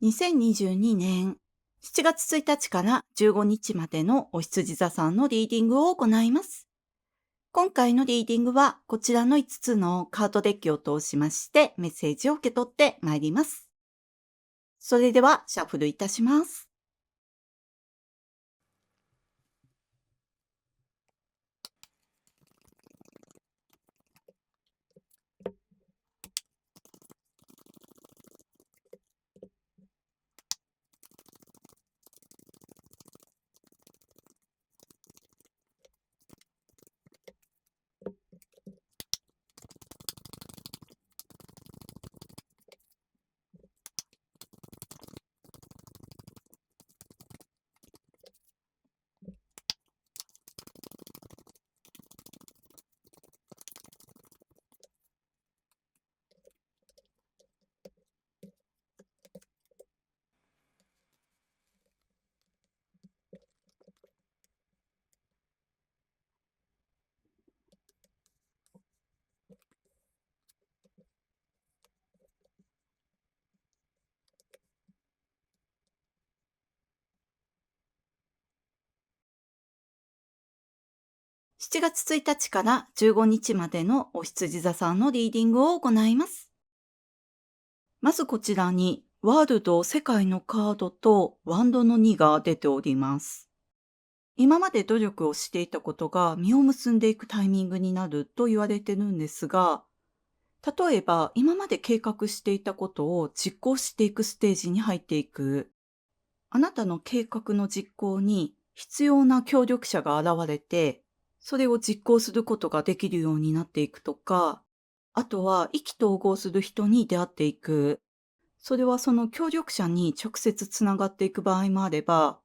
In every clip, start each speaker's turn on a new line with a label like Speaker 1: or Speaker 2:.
Speaker 1: 2022年7月1日から15日までのお羊座さんのリーディングを行います。今回のリーディングはこちらの5つのカードデッキを通しましてメッセージを受け取ってまいります。それではシャッフルいたします。7月1日から15日までのお羊座さんのリーディングを行います。まずこちらにワールド世界のカードとワンドの2が出ております。今まで努力をしていたことが実を結んでいくタイミングになると言われてるんですが、例えば今まで計画していたことを実行していくステージに入っていく。あなたの計画の実行に必要な協力者が現れて、それを実行することができるようになっていくとか、あとは意気投合する人に出会っていく。それはその協力者に直接つながっていく場合もあれば、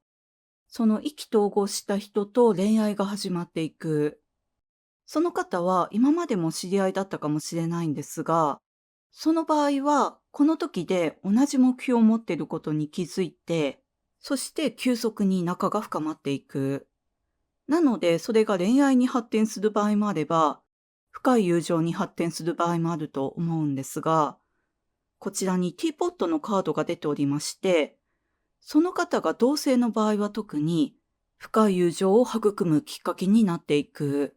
Speaker 1: その意気投合した人と恋愛が始まっていく。その方は今までも知り合いだったかもしれないんですが、その場合はこの時で同じ目標を持っていることに気づいて、そして急速に仲が深まっていく。なのでそれが恋愛に発展する場合もあれば、深い友情に発展する場合もあると思うんですが、こちらにティーポットのカードが出ておりまして、その方が同性の場合は特に深い友情を育むきっかけになっていく。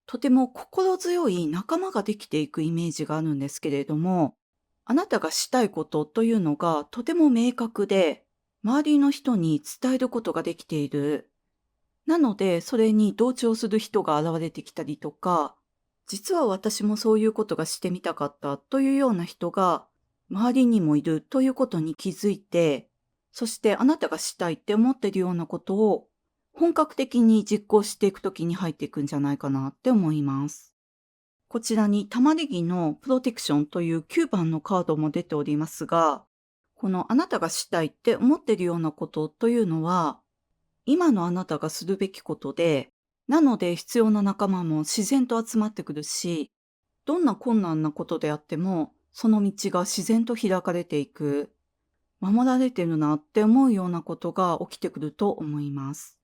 Speaker 1: とても心強い仲間ができていくイメージがあるんですけれども、あなたがしたいことというのがとても明確で、周りの人に伝えることができている。なので、それに同調する人が現れてきたりとか、実は私もそういうことがしてみたかったというような人が周りにもいるということに気づいて、そしてあなたがしたいって思っているようなことを本格的に実行していくときに入っていくんじゃないかなって思います。こちらに玉ねぎのプロテクションという9番のカードも出ておりますが、このあなたがしたいって思っているようなことというのは、今のあなたがするべきことで、なので必要な仲間も自然と集まってくるし、どんな困難なことであっても、その道が自然と開かれていく。守られてるなって思うようなことが起きてくると思います。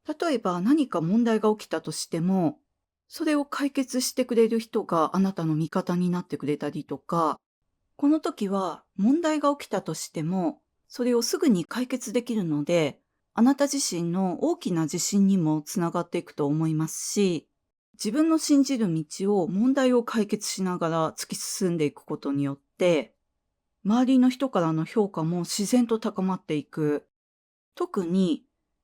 Speaker 1: 例えば何か問題が起きたとしても、それを解決してくれる人があなたの味方になってくれたりとか、この時は問題が起きたとしても、それをすぐに解決できるので、あなた自身の大きな自信にもつながっていくと思いますし、自分の信じる道を問題を解決しながら突き進んでいくことによって、周りの人からの評価も自然と高まっていく。特に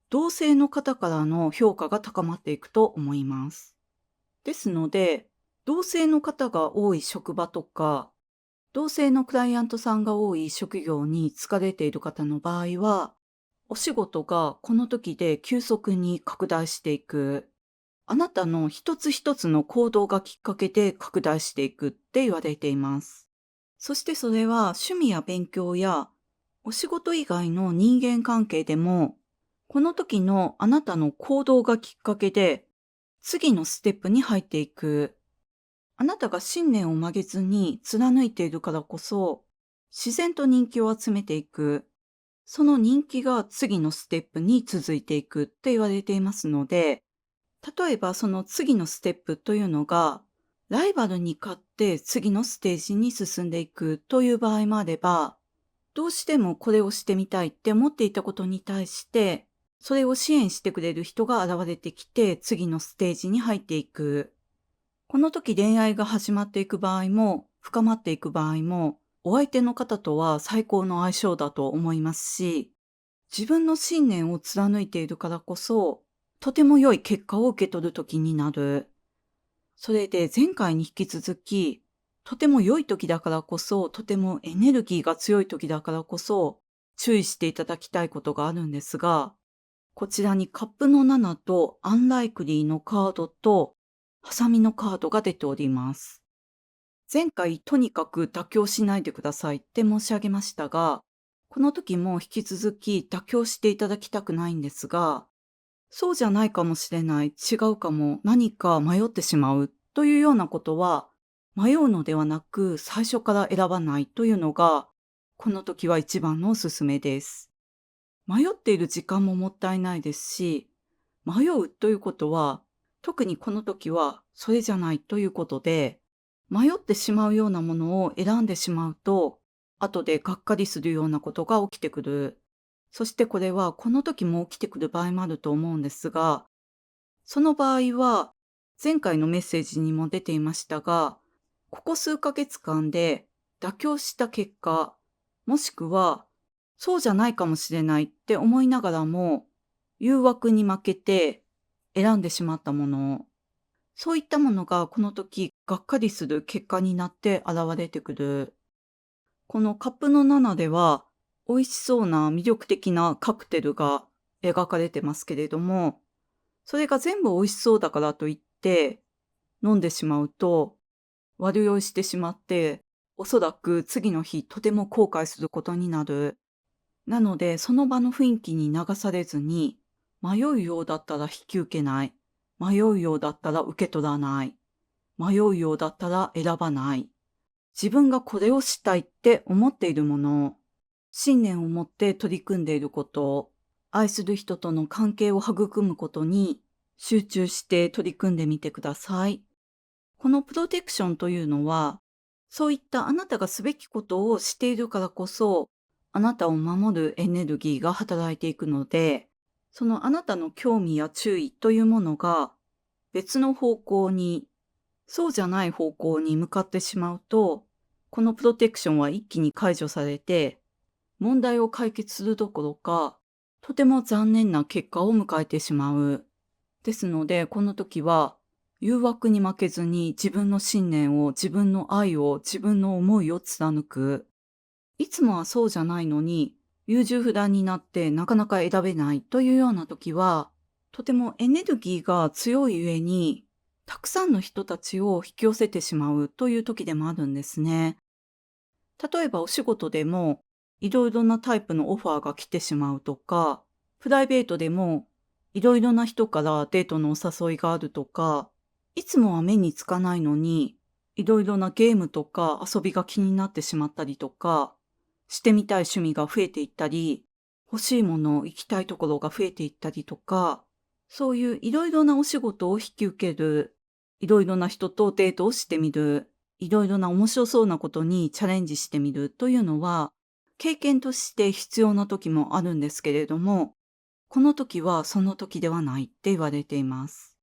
Speaker 1: 同性の方からの評価が高まっていくと思います。ですので、同性の方が多い職場とか、同性のクライアントさんが多い職業に就かれている方の場合は、お仕事がこの時で急速に拡大していく。あなたの一つ一つの行動がきっかけで拡大していくって言われています。そしてそれは趣味や勉強やお仕事以外の人間関係でも、この時のあなたの行動がきっかけで次のステップに入っていく。あなたが信念を曲げずに貫いているからこそ、自然と人気を集めていく。その人気が次のステップに続いていくって言われていますので、例えばその次のステップというのが、ライバルに勝って次のステージに進んでいくという場合もあれば、どうしてもこれをしてみたいって思っていたことに対して、それを支援してくれる人が現れてきて、次のステージに入っていく。この時恋愛が始まっていく場合も、深まっていく場合も、お相手の方とは最高の相性だと思いますし、自分の信念を貫いているからこそ、とても良い結果を受け取る時になる。それで前回に引き続き、とても良い時だからこそ、とてもエネルギーが強い時だからこそ、注意していただきたいことがあるんですが、こちらにカップの7とアンライクリーのカードと、ハサミのカードが出ております。前回とにかく妥協しないでくださいって申し上げましたが、この時も引き続き妥協していただきたくないんですが、そうじゃないかもしれない、違うかも、何か迷ってしまうというようなことは、迷うのではなく最初から選ばないというのが、この時は一番のおすすめです。迷っている時間ももったいないですし、迷うということは、特にこの時はそれじゃないということで、迷ってしまうようなものを選んでしまうと、後でがっかりするようなことが起きてくる。そしてこれはこの時も起きてくる場合もあると思うんですが、その場合は、前回のメッセージにも出ていましたが、ここ数ヶ月間で妥協した結果、もしくは、そうじゃないかもしれないって思いながらも、誘惑に負けて選んでしまったもの、そういったものがこの時がっかりする結果になって現れてくる。このカップの7では、美味しそうな魅力的なカクテルが描かれてますけれども、それが全部美味しそうだからといって飲んでしまうと悪酔いしてしまって、おそらく次の日とても後悔することになる。なのでその場の雰囲気に流されずに、迷うようだったら引き受けない。迷うようだったら受け取らない。迷うようだったら選ばない。自分がこれをしたいって思っているもの、信念を持って取り組んでいること、愛する人との関係を育むことに集中して取り組んでみてください。このプロテクションというのは、そういったあなたがすべきことをしているからこそ、あなたを守るエネルギーが働いていくので、そのあなたの興味や注意というものが別の方向に、そうじゃない方向に向かってしまうと、このプロテクションは一気に解除されて、問題を解決するどころか、とても残念な結果を迎えてしまう。ですので、この時は、誘惑に負けずに自分の信念を、自分の愛を、自分の思いを貫く。いつもはそうじゃないのに、優柔不断になってなかなか選べないというような時は、とてもエネルギーが強い上に、たくさんの人たちを引き寄せてしまうという時でもあるんですね。例えばお仕事でも、いろいろなタイプのオファーが来てしまうとか、プライベートでも、いろいろな人からデートのお誘いがあるとか、いつもは目につかないのに、いろいろなゲームとか遊びが気になってしまったりとか、してみたい趣味が増えていったり、欲しいもの、行きたいところが増えていったりとか、そういういろいろなお仕事を引き受ける、いろいろな人とデートをしてみる、いろいろな面白そうなことにチャレンジしてみるというのは、経験として必要な時もあるんですけれども、この時はその時ではないって言われています。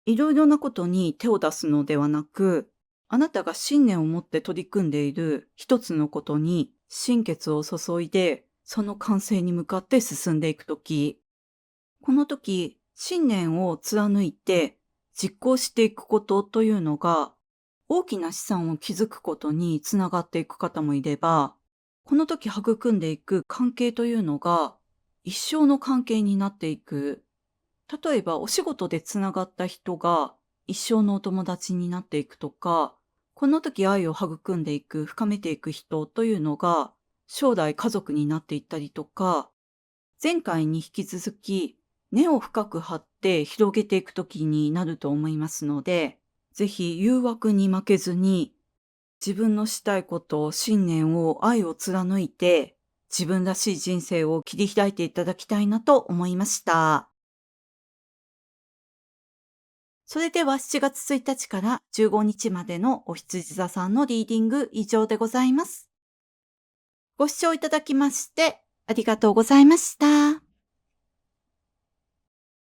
Speaker 1: いろいろなことに手を出すのではなく、あなたが信念を持って取り組んでいる一つのことに心血を注いで、その完成に向かって進んでいく時、この時、信念を貫いて実行していくことというのが、大きな資産を築くことにつながっていく方もいれば、この時育んでいく関係というのが、一生の関係になっていく。例えば、お仕事でつながった人が一生のお友達になっていくとか、この時愛を育んでいく、深めていく人というのが、将来家族になっていったりとか、前回に引き続き根を深く張って広げていくときになると思いますので、ぜひ誘惑に負けずに自分のしたいこと、信念を、愛を貫いて自分らしい人生を切り開いていただきたいなと思いました。それでは7月1日から15日までのお羊座さんのリーディング以上でございます。ご視聴いただきましてありがとうございました。